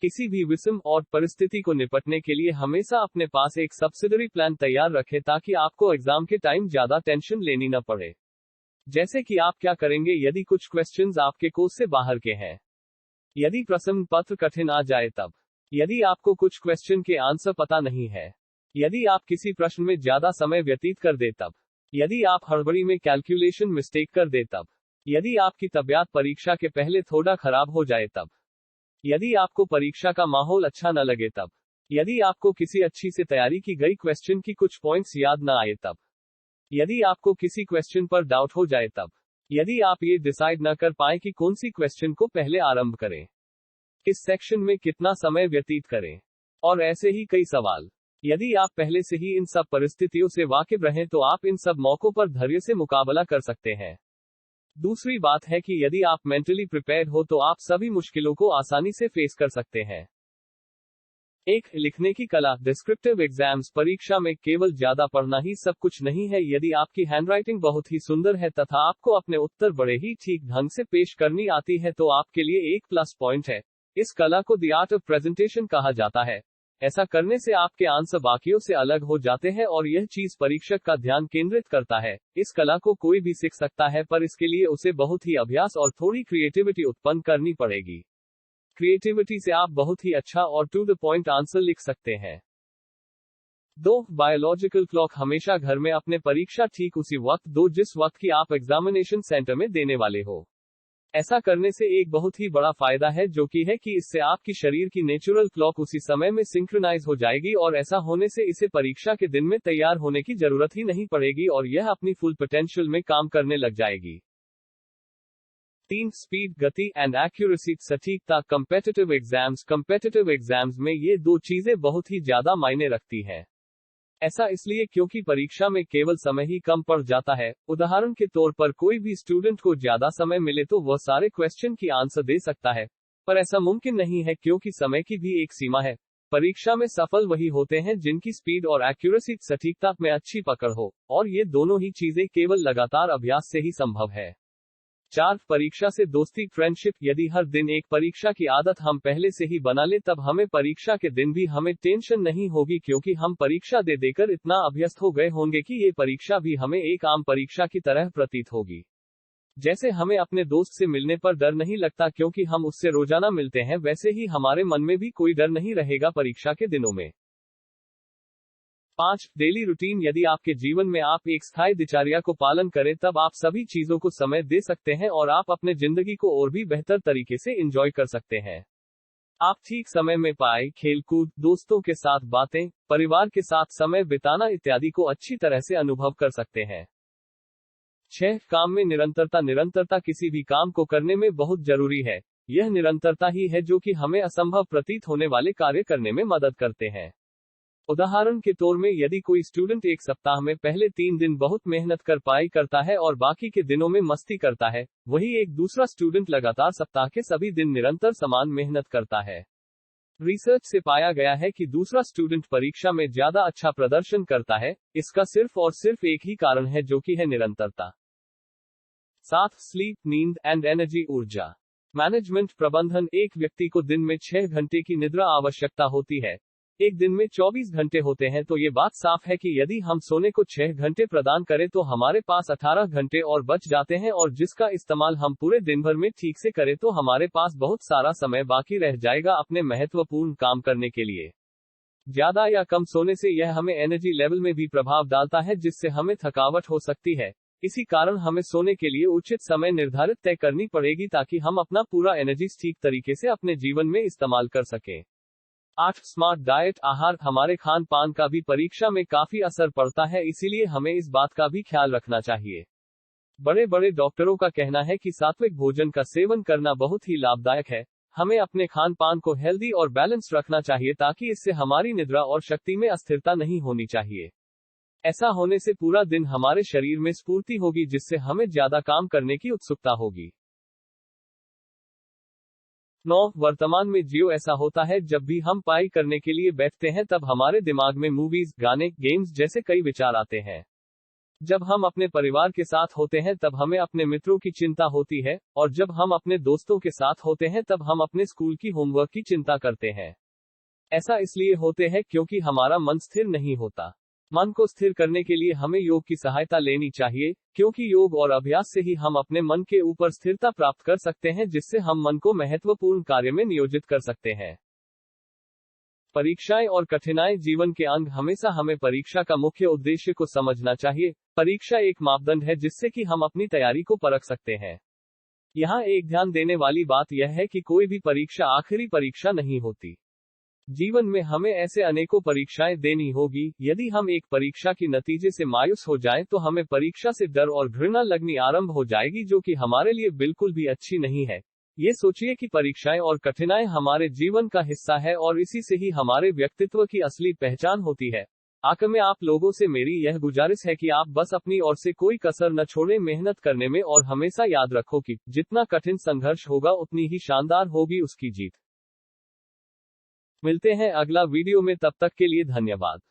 किसी भी विषम और परिस्थिति को निपटने के लिए हमेशा अपने पास एक सब्सिडरी प्लान तैयार रखें ताकि आपको एग्जाम के टाइम ज्यादा टेंशन लेनी न पड़े। जैसे कि आप क्या करेंगे यदि कुछ क्वेश्चंस आपके कोर्स से बाहर के हैं, यदि प्रश्न पत्र कठिन आ जाए तब, यदि आपको कुछ क्वेश्चन के आंसर पता नहीं है, यदि आप किसी प्रश्न में ज्यादा समय व्यतीत कर दे तब, यदि आप हड़बड़ी में कैलकुलेशन मिस्टेक कर दे तब, यदि आपकी तबीयत परीक्षा के पहले थोड़ा खराब हो जाए तब, यदि आपको परीक्षा का माहौल अच्छा न लगे तब, यदि आपको किसी अच्छी से तैयारी की गई क्वेश्चन की कुछ पॉइंट्स याद न आए तब, यदि आपको किसी क्वेश्चन पर डाउट हो जाए तब, यदि आप ये डिसाइड न कर पाए कि कौन सी क्वेश्चन को पहले आरंभ करें, किस सेक्शन में कितना समय व्यतीत करें, और ऐसे ही कई सवाल। यदि आप पहले से ही इन सब परिस्थितियों से वाकिफ रहें तो आप इन सब मौकों पर धैर्य से मुकाबला कर सकते हैं। दूसरी बात है कि यदि आप मेंटली प्रिपेयर्ड हो तो आप सभी मुश्किलों को आसानी से फेस कर सकते हैं। एक, लिखने की कला। डिस्क्रिप्टिव एग्जाम्स परीक्षा में केवल ज्यादा पढ़ना ही सब कुछ नहीं है। यदि आपकी हैंडराइटिंग बहुत ही सुंदर है तथा आपको अपने उत्तर बड़े ही ठीक ढंग से पेश करनी आती है तो आपके लिए एक प्लस पॉइंट है। इस कला को द आर्ट ऑफ प्रेजेंटेशन कहा जाता है। ऐसा करने से आपके आंसर बाकियों से अलग हो जाते हैं और यह चीज परीक्षक का ध्यान केंद्रित करता है। इस कला को कोई भी सीख सकता है पर इसके लिए उसे बहुत ही अभ्यास और थोड़ी क्रिएटिविटी उत्पन्न करनी पड़ेगी। क्रिएटिविटी से आप बहुत ही अच्छा और टू द पॉइंट आंसर लिख सकते हैं। 2. Biological clock. हमेशा घर में अपने परीक्षा ठीक उसी वक्त दो जिस वक्त की आप एग्जामिनेशन सेंटर में देने वाले हो। ऐसा करने से एक बहुत ही बड़ा फायदा है जो कि है कि इससे आपकी शरीर की नेचुरल क्लॉक उसी समय में सिंक्रोनाइज हो जाएगी और ऐसा होने से इसे परीक्षा के दिन में तैयार होने की जरूरत ही नहीं पड़ेगी और यह अपनी फुल पोटेंशियल में काम करने लग जाएगी। 3. स्पीड, गति एंड एक्यूरेसी। सटीकता। कम्पेटिटिव एग्जाम्स में ये दो चीजें बहुत ही ज्यादा मायने रखती हैं। ऐसा इसलिए क्योंकि परीक्षा में केवल समय ही कम पड़ जाता है। उदाहरण के तौर पर कोई भी स्टूडेंट को ज्यादा समय मिले तो वह सारे क्वेश्चन की आंसर दे सकता है, पर ऐसा मुमकिन नहीं है क्योंकि समय की भी एक सीमा है। परीक्षा में सफल वही होते हैं जिनकी स्पीड और एक्यूरेसी सटीकता में अच्छी पकड़ हो, और ये दोनों ही चीजें केवल लगातार अभ्यास से ही संभव है। 4. परीक्षा से दोस्ती, फ्रेंडशिप। यदि हर दिन एक परीक्षा की आदत हम पहले से ही बना ले तब हमें परीक्षा के दिन भी हमें टेंशन नहीं होगी क्योंकि हम परीक्षा दे देकर इतना अभ्यस्त हो गए होंगे कि ये परीक्षा भी हमें एक आम परीक्षा की तरह प्रतीत होगी। जैसे हमें अपने दोस्त से मिलने पर डर नहीं लगता क्योंकि हम उससे रोजाना मिलते हैं, वैसे ही हमारे मन में भी कोई डर नहीं रहेगा परीक्षा के दिनों में। 5. Daily routine. यदि आपके जीवन में आप एक स्थायी दिनचर्या को पालन करें तब आप सभी चीजों को समय दे सकते हैं और आप अपने जिंदगी को और भी बेहतर तरीके से एंजॉय कर सकते हैं। आप ठीक समय में पढ़ाई, खेलकूद, दोस्तों के साथ बातें, परिवार के साथ समय बिताना इत्यादि को अच्छी तरह से अनुभव कर सकते हैं। 6. काम में निरंतरता। निरंतरता किसी भी काम को करने में बहुत जरूरी है। यह निरंतरता ही है जो कि हमें असंभव प्रतीत होने वाले कार्य करने में मदद करते हैं। उदाहरण के तौर में यदि कोई स्टूडेंट एक सप्ताह में पहले 3 दिन बहुत मेहनत कर पढ़ाई करता है और बाकी के दिनों में मस्ती करता है, वही एक दूसरा स्टूडेंट लगातार सप्ताह के सभी दिन निरंतर समान मेहनत करता है। रिसर्च से पाया गया है कि दूसरा स्टूडेंट परीक्षा में ज्यादा अच्छा प्रदर्शन करता है। इसका सिर्फ और सिर्फ एक ही कारण है जो कि है निरंतरता। 7. स्लीप, नींद एंड एनर्जी, ऊर्जा मैनेजमेंट, प्रबंधन। एक व्यक्ति को दिन में 6 घंटे की निद्रा आवश्यकता होती है। एक दिन में 24 घंटे होते हैं तो ये बात साफ है कि यदि हम सोने को 6 घंटे प्रदान करें तो हमारे पास 18 घंटे और बच जाते हैं और जिसका इस्तेमाल हम पूरे दिन भर में ठीक से करें तो हमारे पास बहुत सारा समय बाकी रह जाएगा अपने महत्वपूर्ण काम करने के लिए। ज्यादा या कम सोने से यह हमें एनर्जी लेवल में भी प्रभाव डालता है जिससे हमें थकावट हो सकती है। इसी कारण हमें सोने के लिए उचित समय निर्धारित तय करनी पड़ेगी ताकि हम अपना पूरा एनर्जी ठीक तरीके से अपने जीवन में इस्तेमाल कर सकें। 8. स्मार्ट डाइट, आहार। हमारे खान पान का भी परीक्षा में काफी असर पड़ता है, इसीलिए हमें इस बात का भी ख्याल रखना चाहिए। बड़े बड़े डॉक्टरों का कहना है कि सात्विक भोजन का सेवन करना बहुत ही लाभदायक है। हमें अपने खान पान को हेल्दी और बैलेंस रखना चाहिए ताकि इससे हमारी निद्रा और शक्ति में अस्थिरता नहीं होनी चाहिए। ऐसा होने से पूरा दिन हमारे शरीर में स्फूर्ति होगी जिससे हमें ज्यादा काम करने की उत्सुकता होगी। 9. वर्तमान में जियो। ऐसा होता है जब भी हम पढ़ाई करने के लिए बैठते हैं तब हमारे दिमाग में मूवीज, गाने, गेम्स जैसे कई विचार आते हैं। जब हम अपने परिवार के साथ होते हैं तब हमें अपने मित्रों की चिंता होती है, और जब हम अपने दोस्तों के साथ होते हैं तब हम अपने स्कूल की होमवर्क की चिंता करते हैं। ऐसा इसलिए होते हैं क्योंकि हमारा मन स्थिर नहीं होता। मन को स्थिर करने के लिए हमें योग की सहायता लेनी चाहिए, क्योंकि योग और अभ्यास से ही हम अपने मन के ऊपर स्थिरता प्राप्त कर सकते हैं, जिससे हम मन को महत्वपूर्ण कार्य में नियोजित कर सकते हैं। परीक्षाएं और कठिनाई जीवन के अंग। हमेशा हमें परीक्षा का मुख्य उद्देश्य को समझना चाहिए। परीक्षा एक मापदंड है जिससे कि हम अपनी तैयारी को परख सकते हैं। यहाँ एक ध्यान देने वाली बात यह है कि कोई भी परीक्षा आखिरी परीक्षा नहीं होती। जीवन में हमें ऐसे अनेकों परीक्षाएं देनी होगी। यदि हम एक परीक्षा की नतीजे से मायूस हो जाएं तो हमें परीक्षा से डर और घृणा लगनी आरंभ हो जाएगी, जो कि हमारे लिए बिल्कुल भी अच्छी नहीं है। ये सोचिए कि परीक्षाएं और कठिनाई हमारे जीवन का हिस्सा है और इसी से ही हमारे व्यक्तित्व की असली पहचान होती है। आखिर में आप लोगों से मेरी यह गुजारिश है कि आप बस अपनी ओर से कोई कसर न छोड़ें मेहनत करने में, और हमेशा याद रखो कि जितना कठिन संघर्ष होगा उतनी ही शानदार होगी उसकी जीत। मिलते हैं अगला वीडियो में, तब तक के लिए धन्यवाद।